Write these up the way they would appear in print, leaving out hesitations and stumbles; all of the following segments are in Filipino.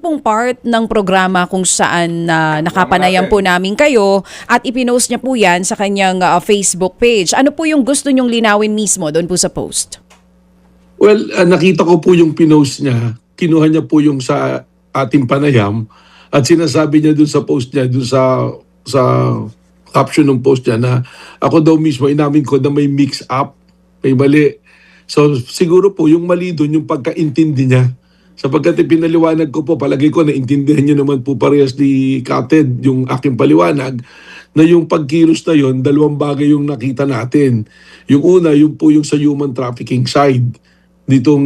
pong part ng programa kung saan nakapanayan po namin kayo at ipinost niya po yan sa kanyang Facebook page. Ano po yung gusto niyong linawin mismo doon po sa post? Well, nakita ko po yung pinost niya. Kinuha niya po yung sa ating panayam at sinasabi niya dun sa post niya, dun sa caption ng post niya na ako daw mismo inamin ko na may mix up, may mali. So siguro po yung mali dun yung pagkaintindi niya. Sapagkat pinaliwanag ko po, palagay ko naintindihan niyo naman po parehas ni Kated yung aking paliwanag na yung pagkilos na yon, dalawang bagay yung nakita natin. Yung una, yung po yung sa human trafficking side nitong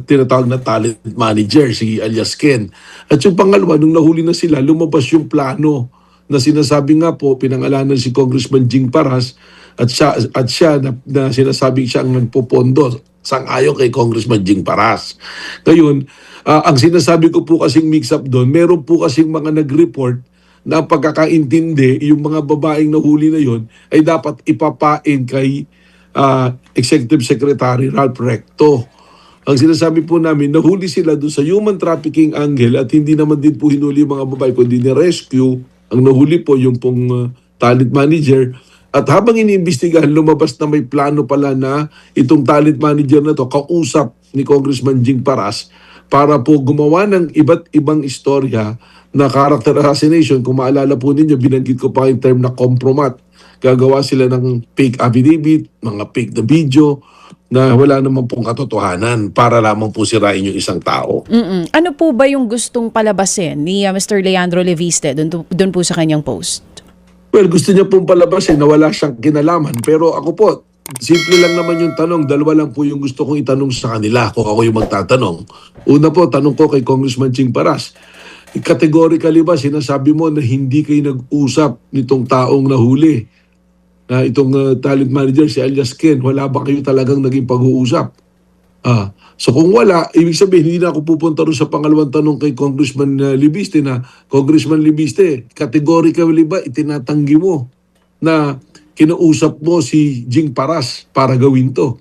tinatawag na talent manager, si alias Ken. At yung pangalawa, nung nahuli na sila, lumabas yung plano na sinasabi nga po, pinangalanan si Congressman Jing Paras at siya na sinasabing siya ang nagpopondo sang-ayon kay Congressman Jing Paras. Ngayon, ang sinasabi ko po kasing mix-up doon, meron po kasing mga nag-report na ang pagkakaintindi, yung mga babaeng nahuli na yon ay dapat ipapain kay Executive Secretary Ralph Recto. Ang sinasabi po namin, nahuli sila doon sa human trafficking angle at hindi naman din po hinuli yung mga babae kundi ni-rescue. Ang nahuli po yung pong talent manager. At habang iniimbestigahan, lumabas na may plano pala na itong talent manager na to kausap ni Congressman Jing Paras para po gumawa ng iba't ibang istorya na character assassination. Kung maalala po ninyo, binanggit ko pa yung term na compromat. Gagawa sila ng fake affidavit, mga fake na video na wala naman pong katotohanan para lamang po sirain yung isang tao. Ano po ba yung gustong palabasin ni Mr. Leandro Leviste doon po sa kanyang post? Well, gusto niya pong palabasin na wala siyang kinalaman. Pero ako po, simple lang naman yung tanong. Dalawa lang po yung gusto kong itanong sa kanila kung ako yung magtatanong. Una po, tanong ko kay Congressman Jing Paras. Categorically ba sinasabi mo na hindi kayo nag-usap nitong taong nahuli? Na itong talent manager, si alias Ken, wala ba kayo talagang naging pag-uusap? So kung wala, ibig sabihin, hindi na ako pupunta rin sa pangalawang tanong kay Congressman Libiste na, Congressman Libiste, categorically ba itinatanggi mo na kinausap mo si Jing Paras para gawin to?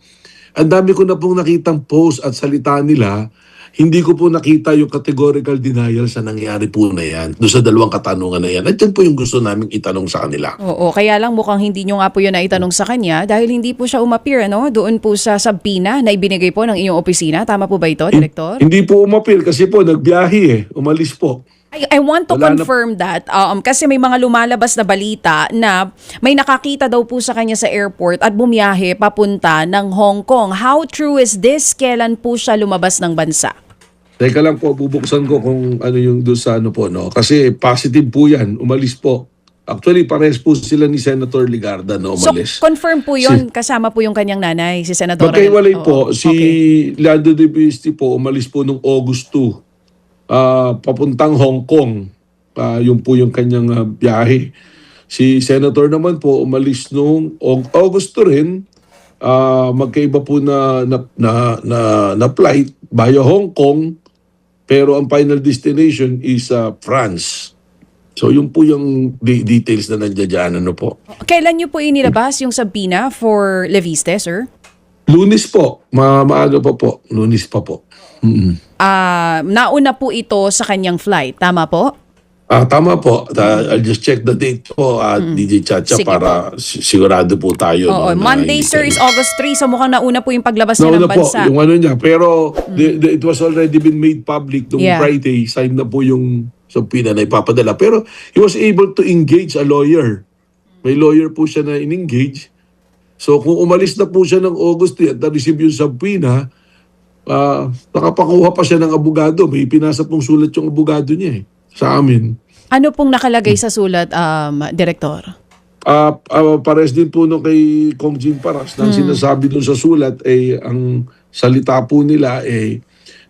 Ang dami ko na pong nakitang post at salita nila, hindi ko po nakita yung categorical denial sa nangyari po na yan, doon sa dalawang katanungan na yan. At yan po yung gusto namin itanong sa kanila. Oo, kaya lang mukhang hindi nyo nga po yun naitanong sa kanya dahil hindi po siya umapir doon po sa subpoena na ibinigay po ng inyong opisina. Tama po ba ito, Director? Hindi po umapil kasi po nagbiyahe umalis po. I want to confirm that kasi may mga lumalabas na balita na may nakakita daw po sa kanya sa airport at bumiyahe papunta ng Hong Kong. How true is this? Kailan po siya lumabas ng bansa? Teka lang po, bubuksan ko kung ano yung doon sa ano po, no? Kasi positive po yan, umalis po. Actually, pares po sila ni Senator Ligarda na umalis. So, confirm po yun, kasama po yung kanyang nanay, si Senator. Magkaiwalay po, si Leandro Leviste po, umalis po noong August 2. Papuntang Hong Kong. Yun po yung kanyang biyahe. Si Senator naman po umalis noong August 2 rin. Magkaiba po na flight via Hong Kong, pero ang final destination is France. So yun po yung details na nandiyan, ano po. Kailan niyo po inilabas yung subpoena for Leviste, sir? Lunes po. Maaga pa po. Lunes pa po. Nauna po ito sa kanyang flight, tama po? Tama po. I'll just check the date po, DJ Chacha, Sige para sigurado po tayo. Oo, no, Monday, sir, is August 3, so mukhang nauna po yung paglabas niya ng po, bansa. yung ano niya. Pero it was already been made public nung Friday. Signed na po yung subpoena na ipapadala. Pero he was able to engage a lawyer. May lawyer po siya na in-engage. So kung umalis na po siya ng August 3 at na-receive yung subpoena, nakapakuha pa siya ng abogado. May pinasa pong sulat yung abogado niya sa amin. Ano pong nakalagay sa sulat, Director? Pares din po nung kay Kong Jing Paras na sinasabi dun sa sulat ang salita po nila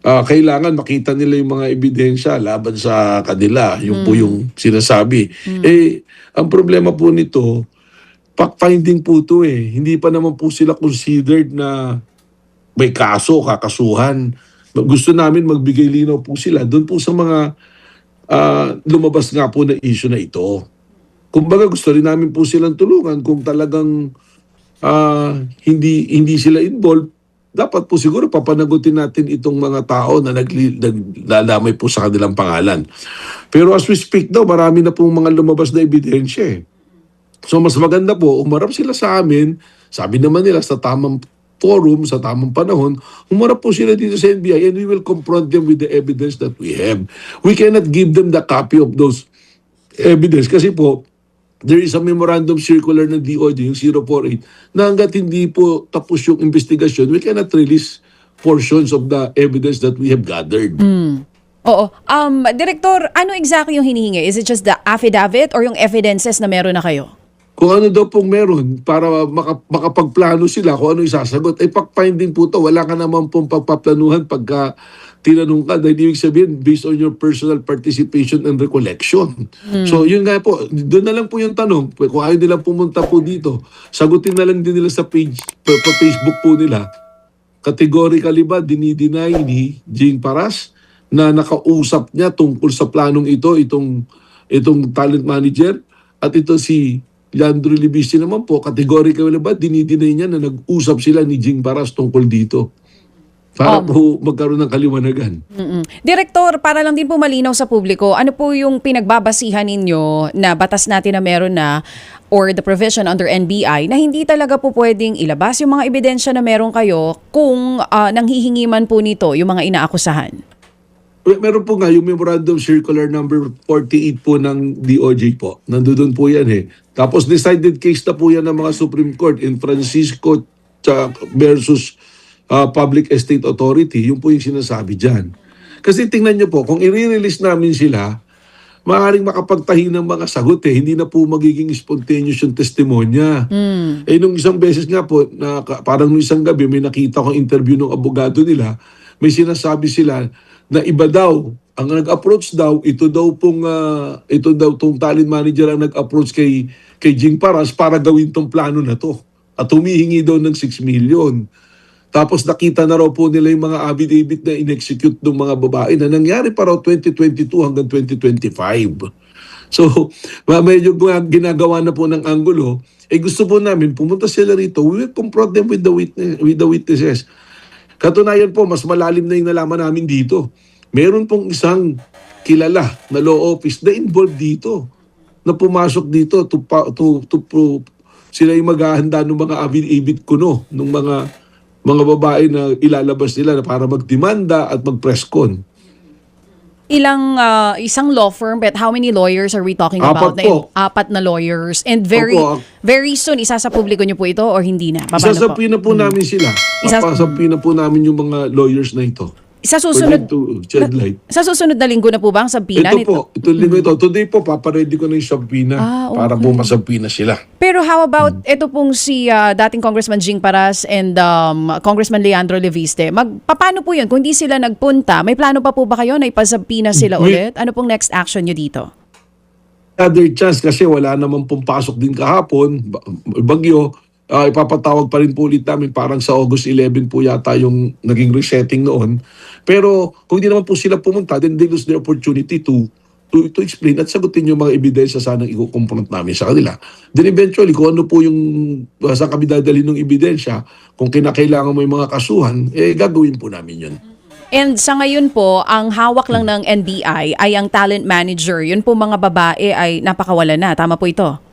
kailangan makita nila yung mga ebidensya laban sa kanila. Yung po yung sinasabi. Ang problema po nito, fact-finding po ito Hindi pa naman po sila considered na may kaso, kakasuhan. Gusto namin magbigay linaw po sila doon po sa mga lumabas nga po na issue na ito. Kumbaga gusto rin namin po silang tulungan kung talagang hindi sila involved, dapat po siguro papanagutin natin itong mga tao na naglalamay po sa kanilang pangalan. Pero as we speak daw, marami na pong mga lumabas na ebidensya eh. So mas maganda po, umarap sila sa amin, sabi naman nila sa tamang forum, sa tamang panahon, umarap po sila dito sa NBI and we will confront them with the evidence that we have. We cannot give them the copy of those evidence kasi po, there is a memorandum circular ng DOJ, yung 048, na hanggat hindi po tapos yung investigasyon, we cannot release portions of the evidence that we have gathered. Oo. Director, ano exactly yung hinihingi? Is it just the affidavit or yung evidences na meron na kayo? Kung ano daw pong meron para makapagplano sila kung ano isasagot, ay fact-finding po to. Wala ka naman pong pagpaplanuhan pagka tinanong ka. Dahil ibig sabihin, based on your personal participation and recollection. So yun nga po, doon na lang po yung tanong. Kung ayaw nila pumunta po dito, sagutin na lang din nila sa page, pa Facebook po nila. Categorically ba, dinideny ni Jing Paras na nakausap niya tungkol sa planong ito, itong talent manager, at ito si Leandro Libisi naman po, categorically ba, dinideny niya na nag-usap sila ni Jing Paras tungkol dito. Para po magkaroon ng kaliwanagan. Director, para lang din po malinaw sa publiko, ano po yung pinagbabasihan ninyo na batas natin na meron na or the provision under NBI na hindi talaga po pwedeng ilabas yung mga ebidensya na meron kayo kung nanghihingi man po nito yung mga inaakusahan? Meron po nga yung memorandum circular number 48 po ng DOJ po. Nandoon po yan eh. Tapos decided case na po yan ng mga Supreme Court in Francisco versus Public Estate Authority. Yung po yung sinasabi dyan. Kasi tingnan nyo po, kung i-release namin sila, maaaring makapagtahi ng mga sagot eh. Hindi na po magiging spontaneous yung testimonya. Eh nung isang beses nga po, parang nung isang gabi, may nakita kong interview ng abogado nila, may sinasabi sila na iba daw, ang nag-approach daw, ito daw tong talent manager ang nag-approach kay Jing Paras para gawin tong plano na to. At humihingi daw ng 6 million. Tapos nakita na raw po nila yung mga affidavit na in-execute ng mga babae na nangyari pa raw 2022 hanggang 2025. So, medyo ginagawa na po ng anggulo. Gusto po namin, pumunta sila rito, we will confront them with the witnesses. Katunayan po, mas malalim na yung nalaman namin dito. Meron pong isang kilala na law office na involved dito, na pumasok dito sila yung maghahanda ng mga affidavit kuno, ng mga babae na ilalabas nila para magdemanda at mag-press-con. Isang law firm, but how many lawyers are we talking about? Apat na lawyers. And very soon, isasapubliko niyo po ito or hindi na? Isasapi na po namin sila. Papasapi na po namin yung mga lawyers na ito. Sa susunod na linggo na po ba ang sampina? Ito linggo ito. Today po, paparedy ko na yung sampina para po masampina sila. Pero how about ito pong si dating Congressman Jing Paras and Congressman Leandro Leviste? Paano po yun? Kung hindi sila nagpunta, may plano pa po ba kayo na ipasampina sila ulit? Ano pong next action nyo dito? Other chance kasi wala naman pong pasok din kahapon. Bagyo. Ipapatawag pa rin po ulit namin, parang sa August 11 po yata yung naging resetting noon. Pero kung hindi naman po sila pumunta, then they lose their opportunity to explain at sagutin yung mga ebidensya sanang i-confront namin sa kanila. Then eventually, kung ano po yung saan kami dadalhin ng ebidensya, kung kinakailangan mo yung mga kasuhan, gagawin po namin yun. And sa ngayon po, ang hawak lang ng NBI ay ang talent manager. Yun po mga babae ay napakawala na. Tama po ito?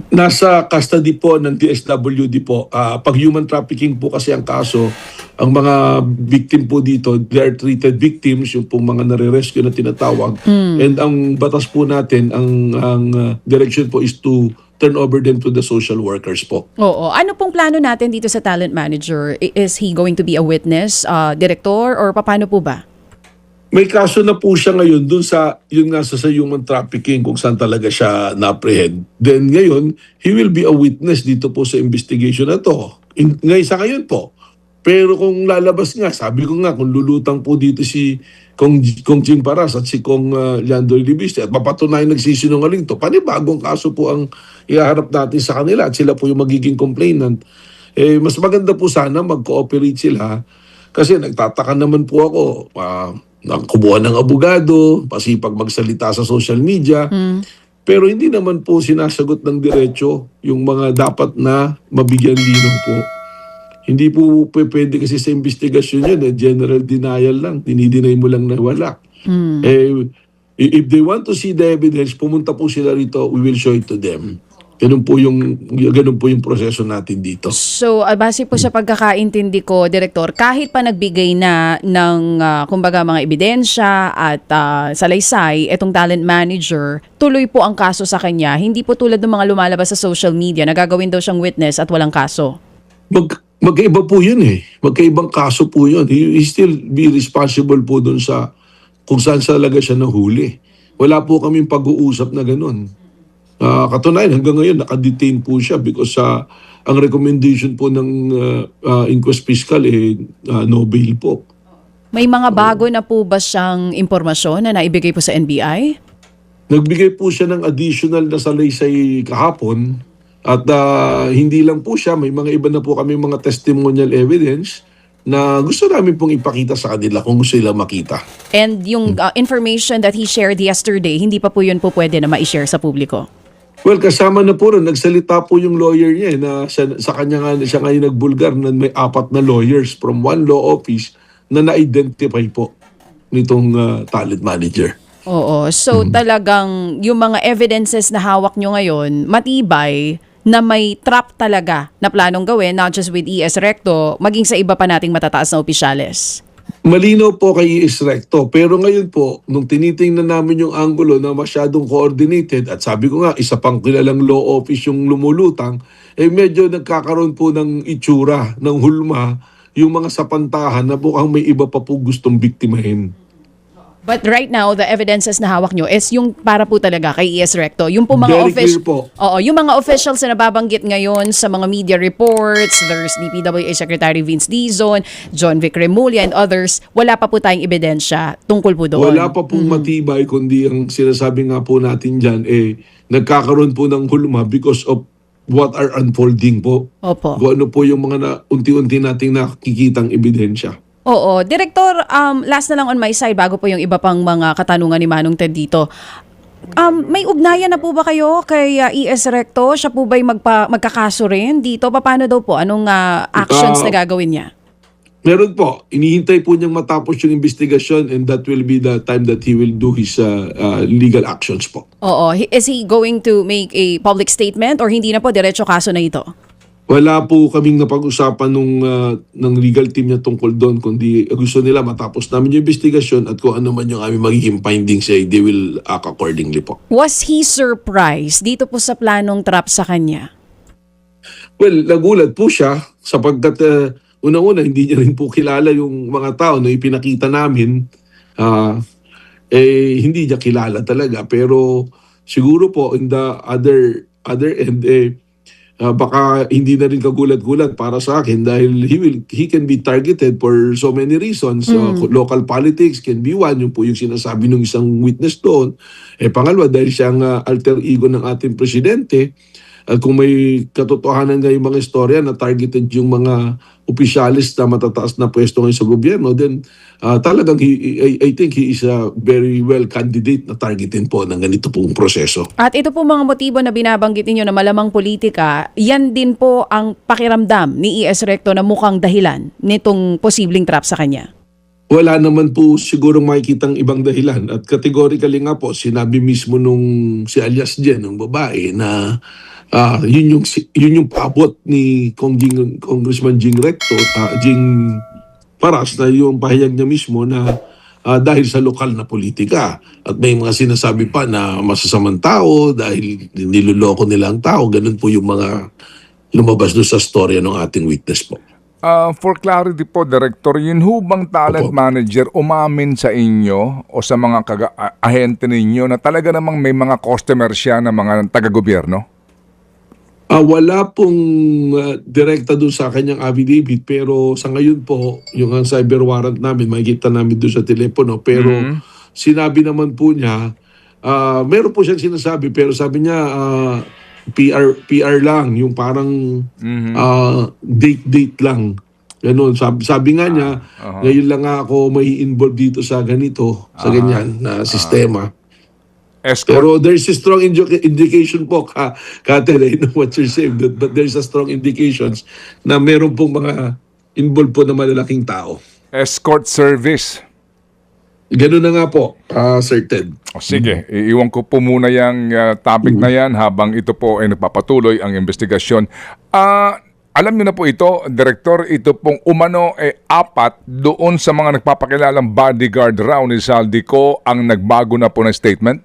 Nasa custody po ng DSWD po. Pag human trafficking po kasi ang kaso, ang mga victim po dito, they are treated victims, yung pong mga nare-rescue na tinatawag. And ang batas po natin, ang direction po is to turn over them to the social workers po. Oo. Ano pong plano natin dito sa talent manager? Is he going to be a witness, director, or paano po ba? May kaso na po siya ngayon dun sa, yung nasa sa human trafficking kung saan talaga siya na-apprehend. Then ngayon, he will be a witness dito po sa investigation na to. Ngayon po. Pero kung lalabas nga, sabi ko nga, kung lulutang po dito si Kong Jing Paras at si Kong Leandro Libiste at mapatunayan nagsisinungaling to, panibagong kaso po ang ihaharap natin sa kanila at sila po yung magiging complainant. Mas maganda po sana mag-cooperate sila kasi nagtataka naman po ako, kumuha ng abogado, pasipag magsalita sa social media, pero hindi naman po sinasagot ng diretso yung mga dapat na mabigyan linaw po. Hindi po pwede kasi sa investigasyon yun, general denial lang. Dinideny mo lang na wala. Eh, if they want to see the evidence, pumunta po sila rito, we will show it to them. Ganun po yung proseso natin dito. So, base po sa pagkakaintindi ko, Direktor, kahit pa nagbigay na ng kumbaga mga ebidensya at salaysay, itong talent manager, tuloy po ang kaso sa kanya. Hindi po tulad ng mga lumalabas sa social media na gagawin daw siyang witness at walang kaso. Magkaiba po yun eh. Magkaibang kaso po yun. He still be responsible po dun sa kung saan talaga siya nahuli. Wala po kaming pag-uusap na ganun. Katunayan, hanggang ngayon, nakadetain po siya because ang recommendation po ng inquest fiscal no bail po. May mga bago na po ba siyang impormasyon na naibigay po sa NBI? Nagbigay po siya ng additional na salaysay kahapon at hindi lang po siya, may mga iba na po kami mga testimonial evidence na gusto namin pong ipakita sa kanila kung gusto nila makita. And yung information that he shared yesterday, hindi pa po yun po pwede na ma-share sa publiko? Well, kasama na po rin, nagsalita po yung lawyer niya na sa kanya nga siya ngayon nagbulgar na may 4 na lawyers from one law office na na-identify po nitong talent manager. Oo. So talagang yung mga evidences na hawak nyo ngayon, matibay na may trap talaga na planong gawin, not just with ES Recto, maging sa iba pa nating matataas na opisyales. Malinaw po kay ES Recto. Pero ngayon po, nung tinitingnan namin yung angulo na masyadong coordinated, at sabi ko nga, isa pang kilalang law office yung lumulutang, medyo nagkakaroon po ng itsura, ng hulma, yung mga sapantahan na mukhang may iba pa po gustong biktimahin. But right now, the evidences na hawak nyo is yung para po talaga kay ES Recto. Yung po mga Very clear po. Oo, yung mga officials na nababanggit ngayon sa mga media reports, there's DPWH Secretary Vince Dizon, John Vic Remulla and others, wala pa po tayong ebidensya tungkol po doon. Wala pa pong matibay, kundi ang sinasabi nga po natin dyan, nagkakaroon po ng hulma because of what are unfolding po. Opo. Kung ano po yung mga unti-unti nating nakikitang ebidensya. Oo. Direktor, last na lang on my side bago po yung iba pang mga katanungan ni Manong Ted dito. May ugnayan na po ba kayo kay ES Recto? Siya po ba'y magkakaso rin dito? Paano daw po? Anong actions na gagawin niya? Meron po. Inihintay po niyang matapos yung investigasyon and that will be the time that he will do his legal actions po. Oo. Is he going to make a public statement or hindi na po diretso kaso na ito? Wala po kaming napag-usapan ng legal team niya tungkol doon, kundi gusto nila matapos namin yung investigasyon at kung ano man yung aming magiging findings they will act accordingly po. Was he surprised dito po sa planong trap sa kanya? Well, nagulat po siya sapagkat unang-una hindi niya rin po kilala yung mga tao na ipinakita namin. Hindi niya kilala talaga, pero siguro po in the other end baka hindi na rin kagulat-gulat para sa akin dahil he can be targeted for so many reasons. Local politics can be one, yung po yung sinasabi ng isang witness doon. Pangalawa, dahil siyang alter ego ng ating presidente. At kung may katotohanan nga yung mga istorya na targeted yung mga opisyalis na matataas na pwesto ngayon sa gobyerno, then talagang I think he is a very well candidate na targetin po ng ganito pong proseso. At ito po mga motibo na binabanggit ninyo na malamang politika, yan din po ang pakiramdam ni ES Recto na mukhang dahilan nitong posibleng trap sa kanya. Wala naman po sigurong makikitang ibang dahilan. At categorically nga po, sinabi mismo nung si alias Jen, ng babae, na yun yung paabot ni Congressman Jing Recto, Jing Paras, na yung pahayag niya mismo na dahil sa lokal na politika. At may mga sinasabi pa na masasamang tao dahil niloloko nila ang tao. Ganun po yung mga lumabas doon sa storya ng ating witness po. For clarity po, Director, yun bang talent manager umamin sa inyo o sa mga ahente ninyo na talaga namang may mga customer siya na mga taga-gobyerno? Wala pong direkta doon sa kanyang affidavit, pero sa ngayon po, yung ang cyber warrant namin, makikita namin doon sa telepono. Pero sinabi naman po niya, meron po siyang sinasabi, pero sabi niya, PR lang, yung parang date lang. Ganun. Sabi nga niya, ngayon lang ako may involved dito sa ganito, sa ganyan na sistema. Escort. Pero there's a strong indication po, Kate, I know what you're saying, but there's a strong indications na meron pong mga involved po na malalaking tao. Escort service. Ganun na nga po, Sir Ted. O sige, iiwan ko po muna yung topic na yan habang ito po ay nagpapatuloy ang investigasyon. Alam niyo na po ito, Director, ito pong umano 4 doon sa mga nagpapakilalang bodyguard raw ni Saldico ang nagbago na po ng statement?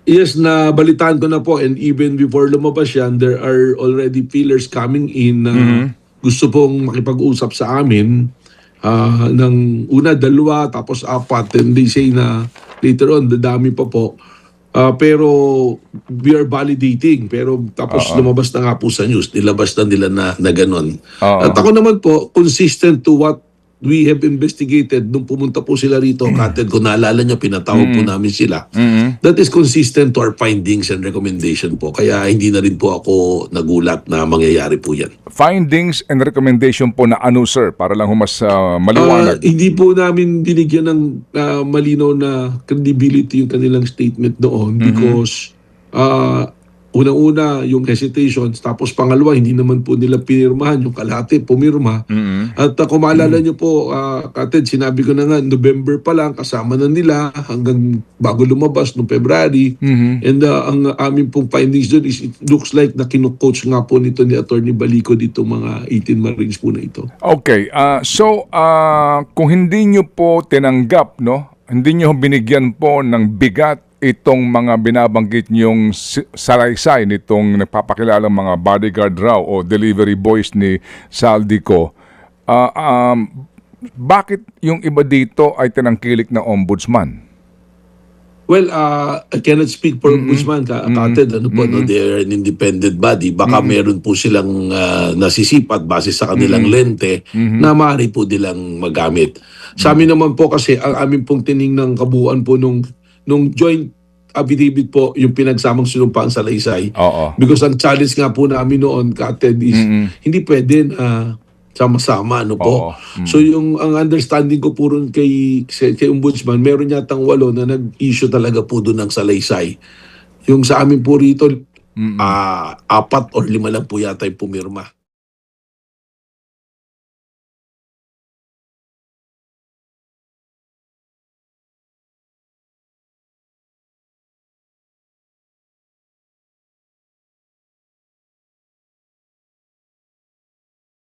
Yes, na balitaan ko na po, and even before lumabas yan, there are already feelers coming in na gusto pong makipag-usap sa amin ng una, 2, tapos 4, and they say na later on, dadami pa po. Pero we are validating, pero tapos lumabas na nga po sa news, nilabas na nila na gano'n. At ako naman po, consistent to what we have investigated nung pumunta po sila rito, Kated, kung naalala nyo, pinatawag po namin sila. That is consistent to our findings and recommendation po. Kaya hindi na rin po ako nagulat na mangyayari po yan. Findings and recommendation po na ano, sir? Para lang mas maliwanag. Hindi po namin binigyan ng malinaw na credibility yung kanilang statement doon because unang-una yung hesitations, tapos pangalawa, hindi naman po nila pinirmahan, yung kalahati pumirma. At kung maalala nyo po, Kated, sinabi ko na nga, November pa lang, kasama na nila hanggang bago lumabas noong February. And ang aming pong findings doon is it looks like na kinukoach nga po nito ni Attorney Balico dito mga 18 Marines po na ito. Okay, so kung hindi nyo po tinanggap, no, hindi nyo binigyan po ng bigat itong mga binabanggit niyong salaysay nitong nagpapakilalang mga bodyguard raw o delivery boys ni Saldico, bakit yung iba dito ay tinangkilik na ombudsman? Well, I cannot speak for Ombudsman, Kated. Ano po, no, they are an independent body. Baka meron po silang nasisipat base sa kanilang lente na maaari po nilang magamit. Sa amin naman po kasi, ang amin pong tiningnang kabuuan po nung joint affidavit po, yung pinagsamang sinumpaan sa Laysay. Because ang challenge nga po namin noon, Kated, is hindi pwede na sama-sama, ano po. So yung ang understanding ko po rin kay Ombudsman, meron yatang 8 na nag-issue talaga po doon ng salaysay. Yung sa amin po rito, 4 or 5 lang po yata yung pumirma.